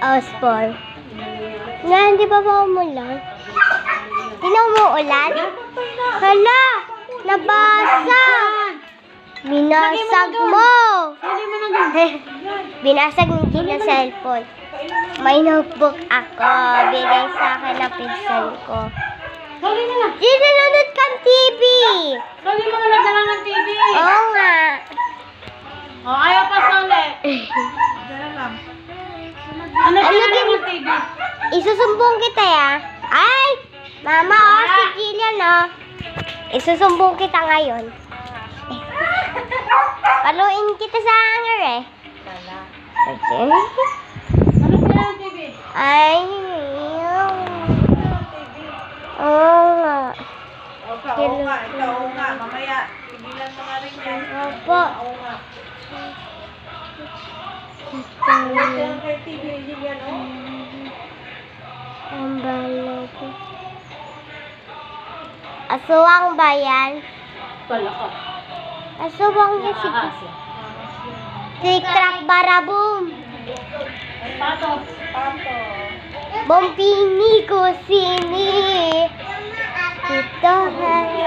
Ospor. Nga, hindi pa ba umulan? Hindi na umuulan? Hala! Nabasa! Binasag mo! Binasag ni Gina cellphone. May notebook ako. Bigay sa akin ng pinsan ko. Gina, nanonood kang TV! Sabi mo na lang ng TV. Oo nga. Oh, ayaw pa sole. Ano Ano ng TV? Isusumbong kita ya. Ay! Mama, si Gillian, isusumbong kita ngayon. Paluin kita sa hanger eh. Okay. Ano kaya ng TV? Ay, oo nga. Oo nga. Mamaya, tigilan mo nga rin yan. Opo. Oo nga. Ano kay TV yan, oh? Ang balat. Aswang ba yan? Pala ka. Aswang yan si Tik-trak barabum. Pato. Bompini kusini. Ito hasi.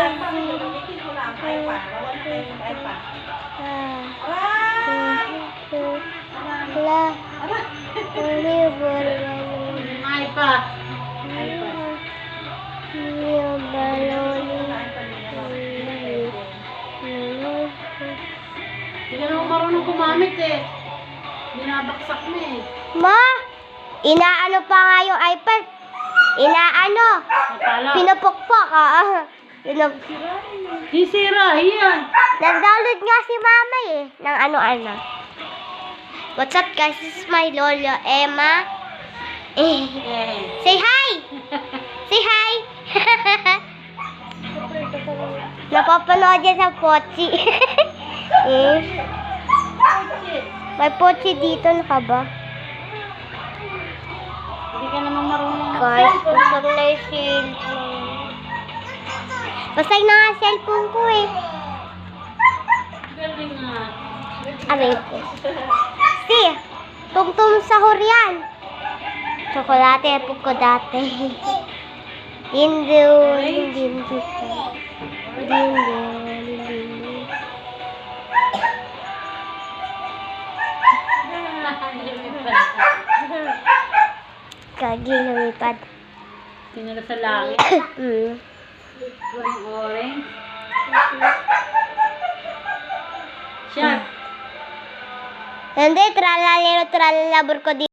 La. Ay pa. Hindi ka naman marunong kumamit eh. Binabaksak mo eh. Ma, inaano pa nga yung iPad. Inaano. Napala. Pinapukpok, Sisira, yan. Nag-download nga si mama eh, ng ano-ano. What's up guys, this is my lolo, Emma. Say hi! Say hi! Napapanood yan sa Pochi. May Pochi dito, naka ba? Hindi ka naman marunong. Guys, basag na yung cellphone. Basag na nga cellphone ko eh. Galing nga. Aray ko. Si, tungtong sahur yan. Tsokolate po ko dati. Dindo. Kagi lumipad. Tinala sa langit. Orange. Siya. Hindi, tralalero, tralalabor ko dito.